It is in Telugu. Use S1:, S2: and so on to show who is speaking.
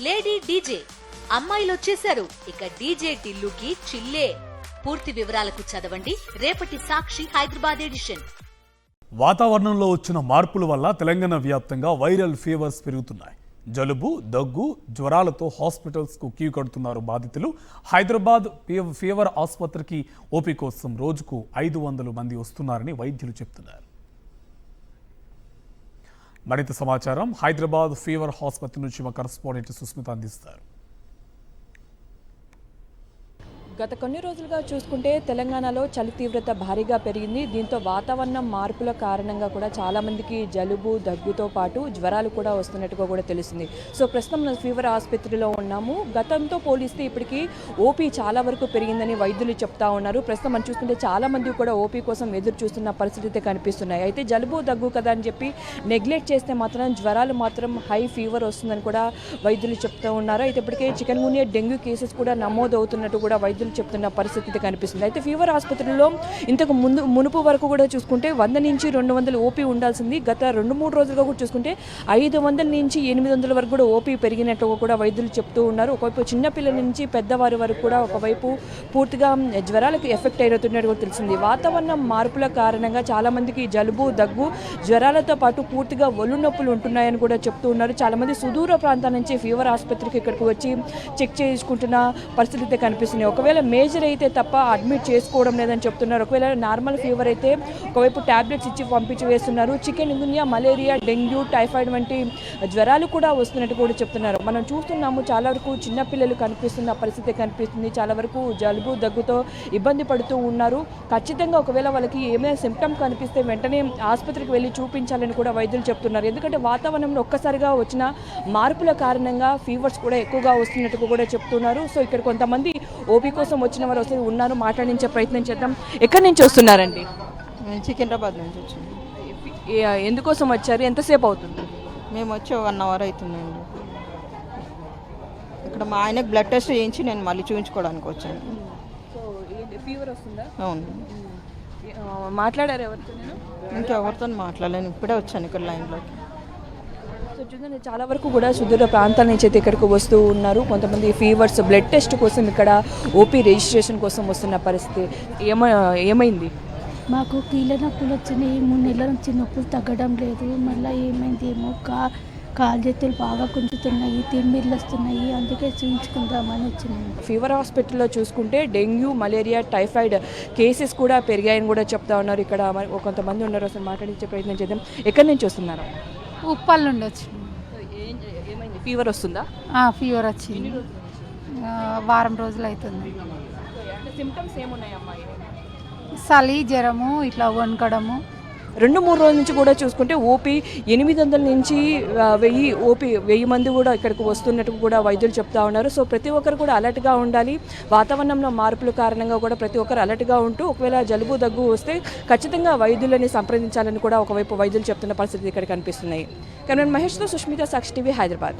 S1: లేడీ డీజే అమ్మాయిలు వచ్చేశారు. ఇక డీజే టిల్లుకి చిల్లే. పూర్తి వివరాలకు చదవండి రేపటి సాక్షి హైదరాబాద్ ఎడిషన్.
S2: వాతావరణంలో వచ్చిన మార్పుల వల్ల తెలంగాణ వ్యాప్తంగా వైరల్ ఫీవర్స్ పెరుగుతున్నాయి. జలుబు, దగ్గు, జ్వరాలతో హాస్పిటల్స్ కు క్యూ కడుతున్నారు బాధితులు. హైదరాబాద్ ఫీవర్ ఆసుపత్రికి ఓపీ కోసం రోజుకు 500 మంది వస్తున్నారని వైద్యులు చెప్తున్నారు. మరింత సమాచారం హైదరాబాద్ ఫీవర్ ఆసుపత్రి నుంచి మా కరెస్పాండెంట్ సుస్మిత అందిస్తారు.
S3: గత కొన్ని రోజులుగా చూసుకుంటే తెలంగాణలో చలి తీవ్రత భారీగా పెరిగింది. దీంతో వాతావరణం మార్పుల కారణంగా కూడా చాలామందికి జలుబు, దగ్గుతో పాటు జ్వరాలు కూడా వస్తున్నట్టుగా కూడా తెలుస్తుంది. సో ప్రస్తుతం మనం ఫీవర్ ఆసుపత్రిలో ఉన్నాము. గతంతో పోలిస్తే ఇప్పటికీ ఓపీ చాలా వరకు పెరిగిందని వైద్యులు చెప్తా ఉన్నారు. ప్రస్తుతం మనం చూస్తుంటే చాలామంది కూడా ఓపీ కోసం ఎదురు చూస్తున్న పరిస్థితి కనిపిస్తున్నాయి. అయితే జలుబు, దగ్గు కదా అని చెప్పి నెగ్లెక్ట్ చేస్తే మాత్రం జ్వరాలు మాత్రం హై ఫీవర్ వస్తుందని కూడా వైద్యులు చెప్తూ ఉన్నారు. అయితే ఇప్పటికే చికెన్ గున్యా, డెంగ్యూ కేసెస్ కూడా నమోదవుతున్నట్టు కూడా వైద్యులు చెప్తున్న పరిస్థితి కనిపిస్తుంది. అయితే ఫీవర్ ఆసుపత్రిలో ఇంతకు మునుపు వరకు కూడా చూసుకుంటే 100 నుంచి 200 ఓపీ ఉండాల్సింది. గత 2-3 రోజులుగా కూడా చూసుకుంటే 500 నుంచి 800 వరకు కూడా ఓపీ పెరిగినట్టుగా కూడా వైద్యులు చెప్తూ ఉన్నారు. ఒకవైపు చిన్నపిల్లల నుంచి పెద్దవారి వరకు కూడా ఒకవైపు పూర్తిగా జ్వరాలకు ఎఫెక్ట్ అయినట్టున్నట్టు కూడా తెలిసింది. వాతావరణం మార్పుల కారణంగా చాలామందికి జలుబు, దగ్గు, జ్వరాలతో పాటు పూర్తిగా ఒళ్ళు నొప్పులు ఉంటున్నాయని కూడా చెప్తూ ఉన్నారు. చాలామంది సుదూర ప్రాంతాల నుంచి ఫీవర్ ఆసుపత్రికి ఇక్కడికి వచ్చి చెక్ చేసుకుంటున్న పరిస్థితి కనిపిస్తుంది. ఒకవేళ మేజర్ అయితే తప్ప అడ్మిట్ చేసుకోవడం లేదని చెప్తున్నారు. ఒకవేళ నార్మల్ ఫీవర్ అయితే ఒకవైపు ట్యాబ్లెట్స్ ఇచ్చి పంపించి వేస్తున్నారు. చికెన్ గున్యా, మలేరియా, డెంగ్యూ, టైఫాయిడ్ వంటి జ్వరాలు కూడా వస్తున్నట్టు కూడా చెప్తున్నారు. మనం చూస్తున్నాము చాలా వరకు చిన్నపిల్లలు కనిపిస్తున్న పరిస్థితి కనిపిస్తుంది. చాలా వరకు జలుబు, దగ్గుతో ఇబ్బంది పడుతూ ఉన్నారు. ఖచ్చితంగా ఒకవేళ వాళ్ళకి ఏమైనా సిమ్టమ్ కనిపిస్తే వెంటనే ఆసుపత్రికి వెళ్ళి చూపించాలని కూడా వైద్యులు చెప్తున్నారు. ఎందుకంటే వాతావరణంలో ఒక్కసారిగా వచ్చిన మార్పుల కారణంగా ఫీవర్స్ కూడా ఎక్కువగా వస్తున్నట్టు కూడా చెప్తున్నారు. సో ఇక్కడ కొంతమంది ఓపీ కోసం వచ్చిన వారు వస్తే ఉన్నారు, మాట్లాడించే ప్రయత్నం చేద్దాం. ఎక్కడి నుంచి వస్తున్నారండి?
S4: సికింద్రాబాద్ నుంచి వచ్చింది.
S3: ఎందుకోసం వచ్చారు? ఎంతసేపు అవుతుంది?
S4: మేము వచ్చి 1 అవర్ అవుతుందండి. ఇక్కడ మా ఆయనకు బ్లడ్ టెస్ట్ చేయించి నేను మళ్ళీ చూపించుకోవడానికి వచ్చాను.
S3: సో ఫీవర్ వస్తుందా?
S4: అవును.
S3: మాట్లాడారు ఎవరితో?
S4: ఇంకెవరితో మాట్లాడలేను, ఇప్పుడే వచ్చాను ఇక్కడ లైన్లోకి.
S3: సో చూడండి, చాలా వరకు కూడా సుదూర ప్రాంతాల నుంచి అయితే ఇక్కడికి వస్తూ ఉన్నారు. కొంతమంది ఫీవర్స్ బ్లడ్ టెస్ట్ కోసం ఇక్కడ ఓపీ రిజిస్ట్రేషన్ కోసం వస్తున్న పరిస్థితి. ఏమైంది?
S5: మాకు కీళ్ళ నొప్పులు వచ్చినాయి. 3 నెలల నుంచి నొప్పులు తగ్గడం లేదు. మళ్ళీ ఏమైంది ఏమో, కాలు చేతులు బాగా కుంచుతున్నాయి, తిమ్మిర్లు వస్తున్నాయి. అందుకే చూపించుకుందామని వచ్చినాయి.
S3: ఫీవర్ హాస్పిటల్లో చూసుకుంటే డెంగ్యూ, మలేరియా, టైఫాయిడ్ కేసెస్ కూడా పెరిగాయని కూడా చెప్తా ఉన్నారు. ఇక్కడ కొంతమంది ఉన్నారు, అసలు మాట్లాడించే ప్రయత్నం చేద్దాం. ఎక్కడి నుంచి వస్తున్నారు?
S5: ఉప్పల్ నుండి వచ్చి.
S3: ఏమైంది? ఫీవర్ వస్తుందా?
S5: ఫీవర్ వచ్చింది. వారం రోజులు అవుతుంది.
S3: సిమ్టమ్స్ ఏమున్నాయి అమ్మాయి?
S5: చలి, జ్వరము, ఇట్లా వణకడము.
S3: 2-3 రోజుల నుంచి కూడా చూసుకుంటే ఓపీ 800 నుంచి 1000 మంది కూడా ఇక్కడికి వస్తున్నట్టు కూడా వైద్యులు చెప్తా ఉన్నారు. సో ప్రతి ఒక్కరు కూడా అలర్ట్గా ఉండాలి. వాతావరణంలో మార్పుల కారణంగా కూడా ప్రతి ఒక్కరు అలర్ట్గా ఉంటూ ఒకవేళ జలుబు, దగ్గు వస్తే ఖచ్చితంగా వైద్యులని సంప్రదించాలని కూడా ఒకవైపు వైద్యులు చెప్తున్న పరిస్థితి ఇక్కడ కనిపిస్తున్నాయి. కెమెరామెన్ మహేష్తో సుష్మిత, సాక్షి టీవీ, హైదరాబాద్.